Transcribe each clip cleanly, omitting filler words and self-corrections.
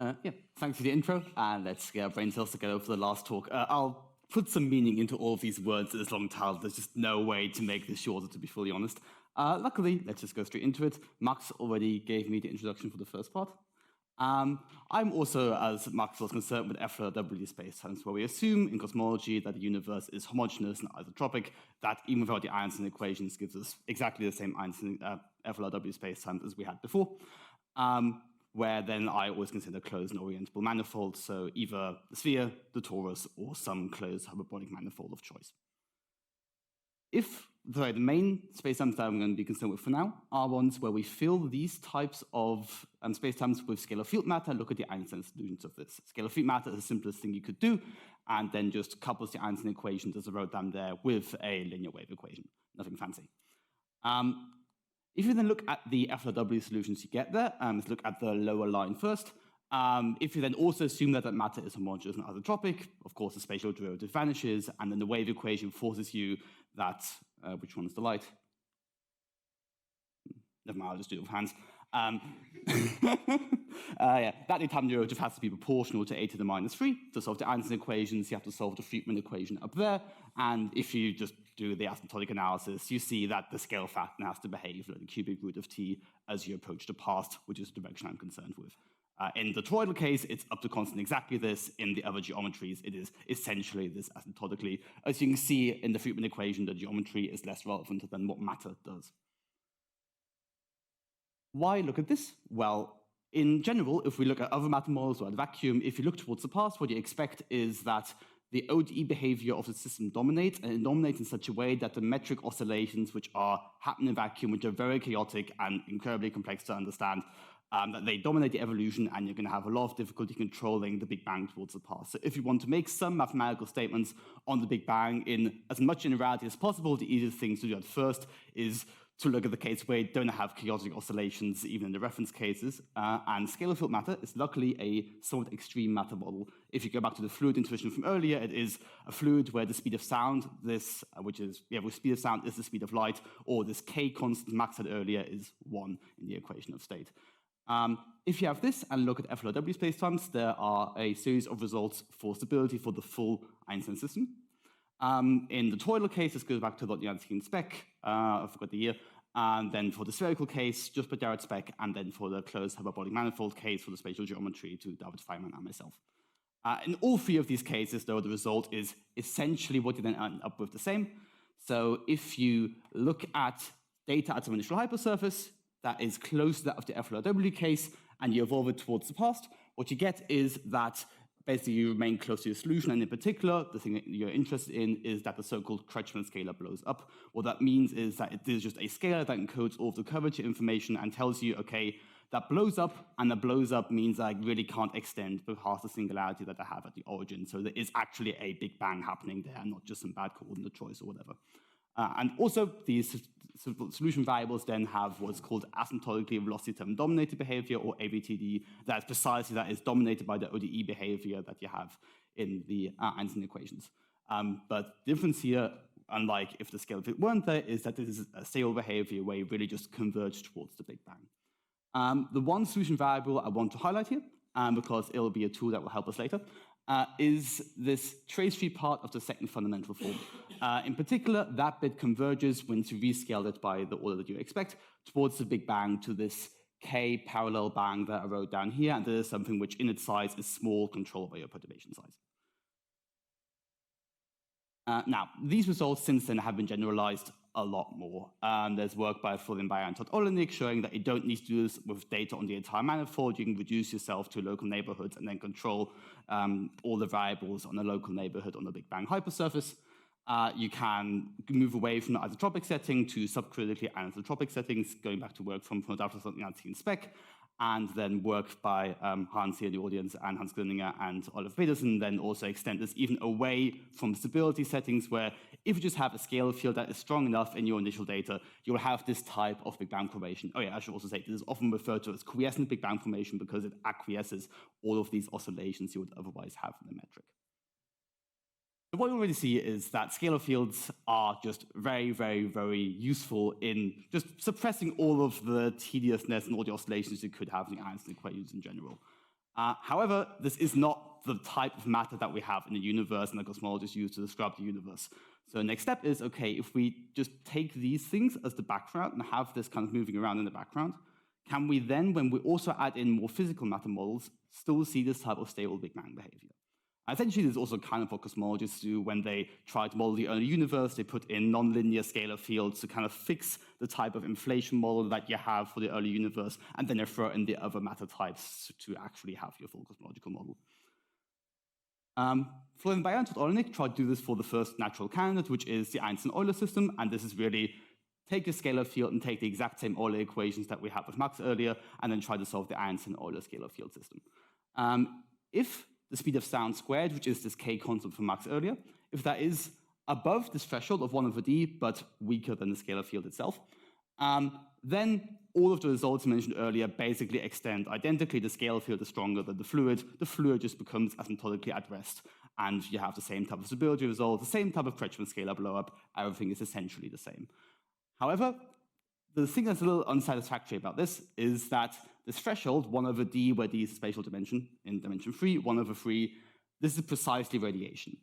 Yeah, thanks for the intro, and let's get our brain cells together for the last talk. I'll put some meaning into all of these words in this long title. There's just no way to make this shorter, to be fully honest. Luckily, let's just go straight into it. Max already gave me the introduction for the first part. I'm also, as Max was concerned, with FLRW spacetimes, where we assume in cosmology that the universe is homogeneous and isotropic, that even without the Einstein equations gives us exactly the same Einstein FLRW spacetimes as we had before. Where then I always consider closed and orientable manifolds, so either the sphere, the torus, or some closed hyperbolic manifold of choice. The main spacetimes that I'm going to be concerned with for now are ones where we fill these types of spacetimes with scalar field matter and look at the Einstein solutions of this. Scalar field matter is the simplest thing you could do, and then just couples the Einstein equations as I wrote down there with a linear wave equation. Nothing fancy. If you then look at the FLRW solutions you get there, let's look at the lower line first. If you then also assume that that matter is homogeneous and isotropic, of course the spatial derivative vanishes, and then the wave equation forces you that, which one is the light? Never mind, I'll just do it with hands. That new time derivative has to be proportional to a to the minus 3. To solve the Einstein equations, you have to solve the Friedmann equation up there, and if you just do the asymptotic analysis, you see that the scale factor has to behave like the cubic root of t as you approach the past, which is the direction I'm concerned with. In the toroidal case, it's up to constant exactly this. In the other geometries, it is essentially this asymptotically. As you can see in the Friedmann equation, the geometry is less relevant than what matter does. Why look at this? Well, in general, if we look at other matter models or at vacuum, if you look towards the past, what you expect is that the ODE behavior of the system dominates, and it dominates in such a way that the metric oscillations which happen in vacuum, which are very chaotic and incredibly complex to understand, that they dominate the evolution, and you're going to have a lot of difficulty controlling the Big Bang towards the past. So if you want to make some mathematical statements on the Big Bang in as much generality as possible, the easiest thing to do at first is to look at the case where you don't have chaotic oscillations, even in the reference cases. And scalar field matter is luckily a somewhat extreme matter model. If you go back to the fluid intuition from earlier, it is a fluid where the speed of sound, where speed of sound is the speed of light, or this k constant Max had earlier is 1 in the equation of state. If you have this and look at FLRW spacetimes, there are a series of results for stability for the full Einstein system. In the toroidal case, this goes back to the Jansky spec, I forgot the year, and then for the spherical case, just put Jared spec, and then for the closed hyperbolic manifold case for the spatial geometry to David Fajman and myself. In all three of these cases, though, the result is essentially what you then end up with the same. So if you look at data at some initial hypersurface that is close to that of the FLRW case, and you evolve it towards the past, what you get is that basically you remain close to your solution, and in particular, the thing that you're interested in is that the so-called Kretschmann scalar blows up. What that means is that it is just a scalar that encodes all of the curvature information and tells you, okay, that blows up, and that blows up means that I really can't extend past the singularity that I have at the origin. So there is actually a Big Bang happening there, not just some bad coordinate choice or whatever. And also, these solution variables then have what's called asymptotically velocity term dominated behavior, or AVTD. That's precisely that is dominated by the ODE behavior that you have in the Einstein equations. But the difference here, unlike if the scale field weren't there, is that this is a stable behavior where you really just converge towards the Big Bang. The one solution variable I want to highlight here, because it'll be a tool that will help us later, is this trace-free part of the second fundamental form. In particular, that bit converges when you rescale it by the order that you expect towards the Big Bang to this k parallel bang that I wrote down here, and this is something which in its size is small, controlled by your perturbation size. Now, these results since then have been generalized a lot more. There's work by Fullenbayer and Todd Olenek showing that you don't need to do this with data on the entire manifold. You can reduce yourself to local neighborhoods and then control all the variables on a local neighborhood on the Big Bang hypersurface. You can move away from the isotropic setting to subcritically anisotropic settings, going back to work from David spec, and then work by Hans here in the audience, and Hans Gröninger and Oliver Peterson, then also extend this even away from stability settings, where if you just have a scalar field that is strong enough in your initial data, you'll have this type of Big Bang formation. Oh yeah, I should also say this is often referred to as quiescent Big Bang formation because it acquiesces all of these oscillations you would otherwise have in the metric. So what we already see is that scalar fields are just very, very, very useful in just suppressing all of the tediousness and all the oscillations you could have in the Einstein equations in general. However, this is not the type of matter that we have in the universe and the cosmologists use to describe the universe. So the next step is, okay, if we just take these things as the background and have this kind of moving around in the background, can we then, when we also add in more physical matter models, still see this type of stable Big Bang behavior? Essentially, this is also kind of what cosmologists do when they try to model the early universe. They put in nonlinear scalar fields to kind of fix the type of inflation model that you have for the early universe, and then they throw in the other matter types to actually have your full cosmological model. Florian Bayer and Todd Olenek tried to do this for the first natural candidate, which is the Einstein-Euler system, and this is really take a scalar field and take the exact same Euler equations that we had with Max earlier, and then try to solve the Einstein-Euler scalar field system. If the speed of sound squared, which is this k constant from Max earlier, if that is above this threshold of 1/d, but weaker than the scalar field itself, then all of the results mentioned earlier basically extend identically. The scalar field is stronger than the fluid. The fluid just becomes asymptotically at rest, and you have the same type of stability result, the same type of Kretschmann scalar blowup. Everything is essentially the same. However, the thing that's a little unsatisfactory about this is that this threshold, 1/d, where d is the spatial dimension in dimension 3, 1/3, this is precisely radiation.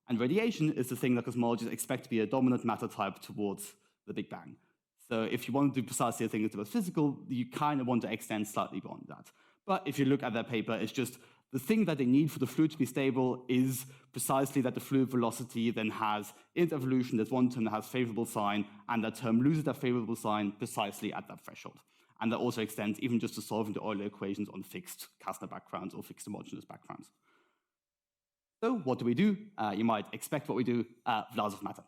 And radiation is the thing that cosmologists expect to be a dominant matter type towards the Big Bang. So if you want to do precisely the thing that's about physical, you kind of want to extend slightly beyond that. But if you look at their paper, it's just the thing that they need for the fluid to be stable is precisely that the fluid velocity then has, in its evolution, there's one term that has favorable sign, and that term loses that favorable sign precisely at that threshold. And that also extends even just to solving the Euler equations on fixed Kastner backgrounds or fixed homogeneous backgrounds. So what do? You might expect what we do, Vlasov matter.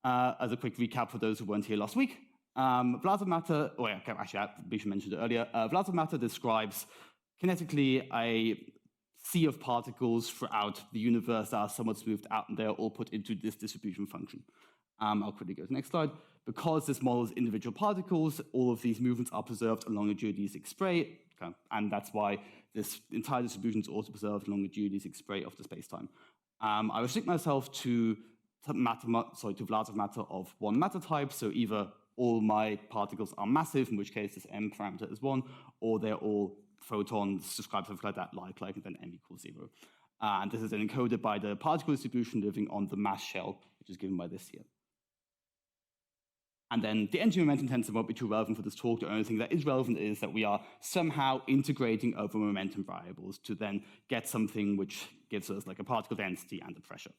As a quick recap for those who weren't here last week, Vlasov matter, actually, I should mention it earlier, Vlasov matter describes kinetically a sea of particles throughout the universe that are somewhat smoothed out, and they are all put into this distribution function. I'll quickly go to the next slide. Because this models individual particles, all of these movements are preserved along a geodesic spray, and that's why this entire distribution is also preserved along a geodesic spray of the spacetime. I restrict myself to Vlasov matter of one matter type, so either all my particles are massive, in which case this m parameter is 1, or they're all photons described something like that, like, and then m equals 0. And this is then encoded by the particle distribution living on the mass shell, which is given by this here. And then the energy momentum tensor won't be too relevant for this talk. The only thing that is relevant is that we are somehow integrating over momentum variables to then get something which gives us like a particle density and a pressure.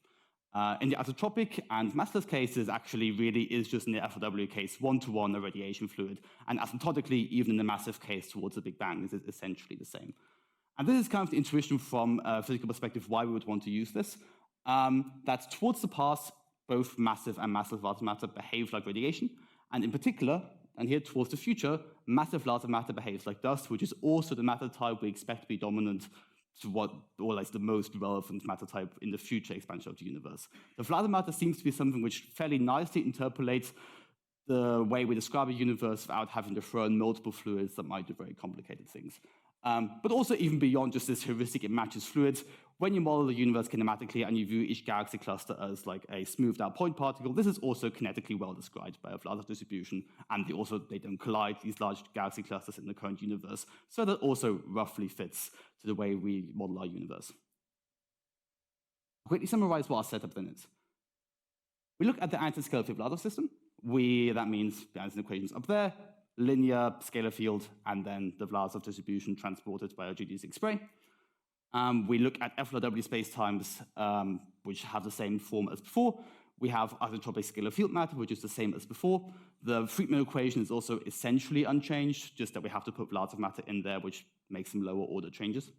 In the asymptotic and massless cases, actually really is just in the near-FLRW case, one-to-one a radiation fluid, and asymptotically, even in the massive case towards the Big Bang, is essentially the same. And this is kind of the intuition from a physical perspective why we would want to use this. That towards the past, both massive and massless Vlasov matter behave like radiation, and in particular, and here towards the future, massive Vlasov matter behaves like dust, which is also the matter type we expect to be dominant to what, or like the most relevant matter type in the future expansion of the universe. The Vlasov matter seems to be something which fairly nicely interpolates the way we describe a universe without having to throw in multiple fluids that might do very complicated things. But also even beyond just this heuristic, it matches fluids. When you model the universe kinematically and you view each galaxy cluster as like a smoothed out point particle, this is also kinetically well described by a Vlasov distribution, and they don't collide, these large galaxy clusters in the current universe, so that also roughly fits to the way we model our universe. I'll quickly summarize what our setup then is. We look at the Einstein scalar field Vlasov system. That means the Einstein equations up there, linear scalar field, and then the Vlasov distribution transported by a geodesic spray. We look at FLRW spacetimes, which have the same form as before. We have asymptotic scalar field matter, which is the same as before. The Friedmann equation is also essentially unchanged, just that we have to put Vlasov matter in there, which makes some lower order changes.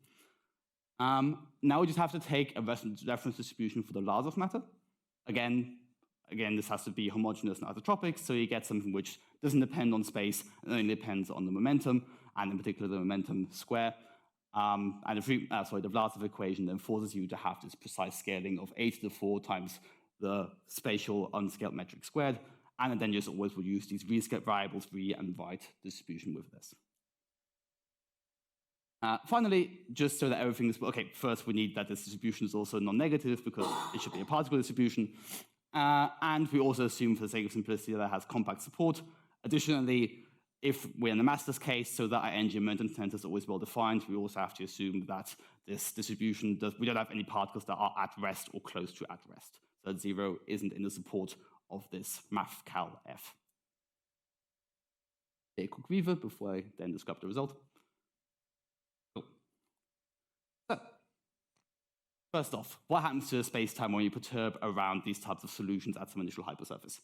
Now we just have to take a reference distribution for the Vlasov matter. Again, this has to be homogeneous and isotropic, so you get something which doesn't depend on space, and only depends on the momentum, and in particular the momentum square. And the Vlasov equation then forces you to have this precise scaling of 8⁴ times the spatial unscaled metric squared, and then just always will use these rescaled variables v and right distribution with this. Finally, just so that everything is, okay, first we need that this distribution is also non-negative because it should be a particle distribution. And we also assume, for the sake of simplicity, that it has compact support. Additionally, if we're in the massless case, so that our energy momentum tensor is always well defined, we also have to assume that this distribution we don't have any particles that are at rest or close to at rest. So that 0 isn't in the support of this mathcal F. A quick review before I then describe the result. Cool. So, first off, what happens to the space-time when you perturb around these types of solutions at some initial hypersurface?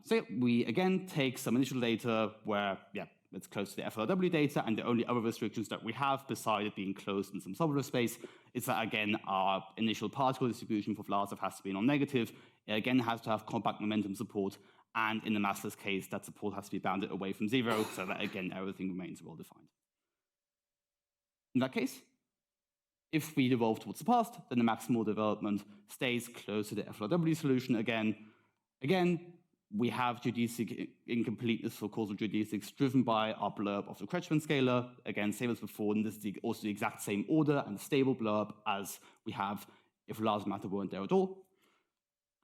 So we again take some initial data where, it's close to the FLRW data, and the only other restrictions that we have, besides it being closed in some subgroup space, is that again our initial particle distribution for Vlasov has to be non-negative. It again has to have compact momentum support, and in the massless case, that support has to be bounded away from 0, so that again everything remains well defined. In that case, if we evolve towards the past, then the maximal development stays close to the FLRW solution again. Again, we have geodesic incompleteness for causal geodesics driven by our blurb of the Kretschmann scalar. Again, same as before, and this is also the exact same order and stable blurb as we have if Vlasov matter weren't there at all.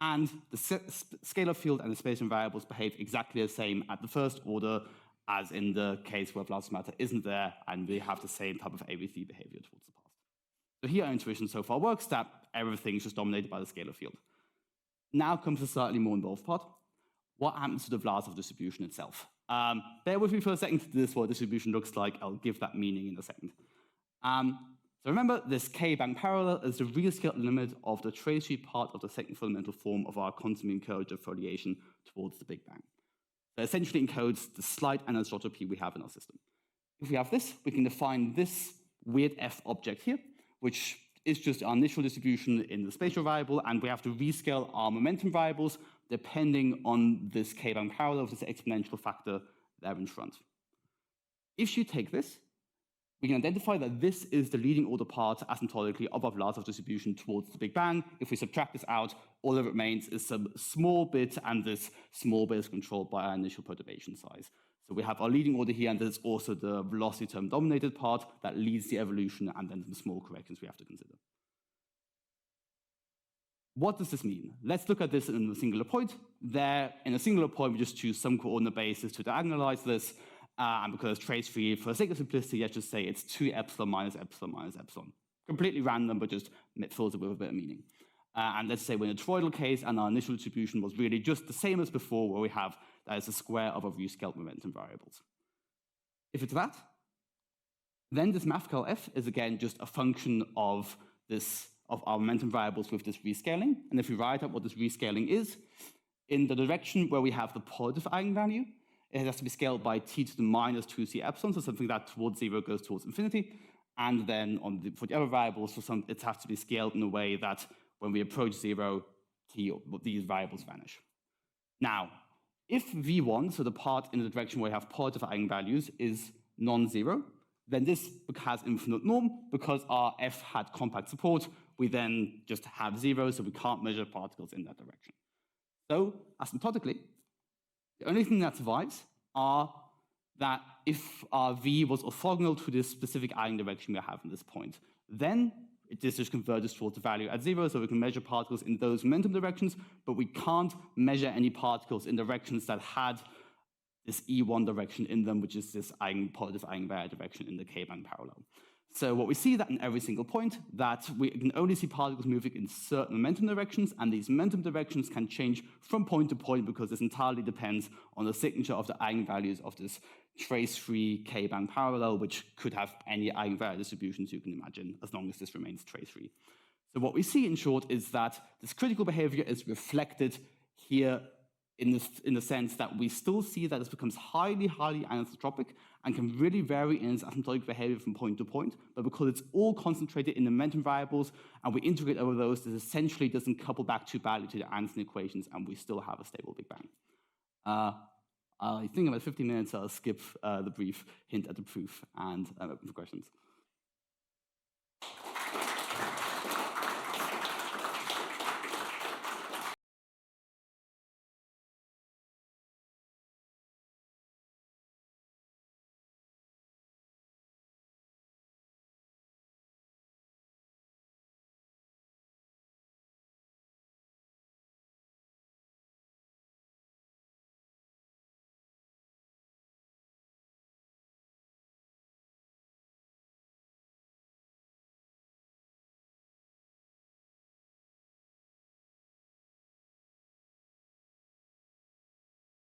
And the scalar field and the spatial variables behave exactly the same at the first order as in the case where Vlasov matter isn't there, and we have the same type of AVTD behavior towards the past. So here our intuition so far works that everything is just dominated by the scalar field. Now comes the slightly more involved part. What happens to the Vlasov distribution itself? Bear with me for a second. This is what distribution looks like. I'll give that meaning in a second. So remember, this K-bang parallel is the real-scaled limit of the trace-free part of the second fundamental form of our constantly encouraged foliation towards the Big Bang. So essentially encodes the slight anisotropy we have in our system. If we have this, we can define this weird F object here, which is just our initial distribution in the spatial variable, and we have to rescale our momentum variables depending on this K-bang parallel, this exponential factor there in front. If you take this, we can identify that this is the leading order part asymptotically of our Vlasov distribution towards the Big Bang. If we subtract this out, all that remains is some small bit, and this small bit is controlled by our initial perturbation size. So we have our leading order here, and there's also the velocity term dominated part that leads the evolution, and then some small corrections we have to consider. What does this mean? Let's look at this in a singular point. There, in a singular point, we just choose some coordinate basis to diagonalize this, and because trace-free, for the sake of simplicity, let's just say it's 2 epsilon minus epsilon minus epsilon. Completely random, but just fills it with a bit of meaning. And let's say we're in a toroidal case, and our initial distribution was really just the same as before, where we have that is the square of our rescaled momentum variables. If it's that, then this mathcal F is again just a function of our momentum variables with this rescaling. And if we write out what this rescaling is, in the direction where we have the positive eigenvalue, it has to be scaled by t to the minus 2c epsilon, so something that towards 0 goes towards infinity. And then for the other variables, it has to be scaled in a way that when we approach 0, these variables vanish. Now, if v1, so the part in the direction where we have positive eigenvalues, is non-zero, then this has infinite norm. Because our F had compact support, we then just have 0, so we can't measure particles in that direction. So, asymptotically, the only thing that survives are that if our V was orthogonal to this specific eigendirection we have in this point, then this just converges towards the value at 0, so we can measure particles in those momentum directions, but we can't measure any particles in directions that had this E1 direction in them, which is this positive eigenvalue direction in the K-bang parallel. So what we see that in every single point, that we can only see particles moving in certain momentum directions, and these momentum directions can change from point to point because this entirely depends on the signature of the eigenvalues of this trace-free K-bang parallel, which could have any eigenvalue distributions you can imagine, as long as this remains trace-free. So what we see, in short, is that this critical behavior is reflected here in the sense that we still see that this becomes highly, highly anisotropic and can really vary in its asymptotic behavior from point to point, but because it's all concentrated in the momentum variables and we integrate over those, this essentially doesn't couple back too badly to the Einstein equations, and we still have a stable Big Bang. I think about 15 minutes, I'll skip the brief hint at the proof and open for questions.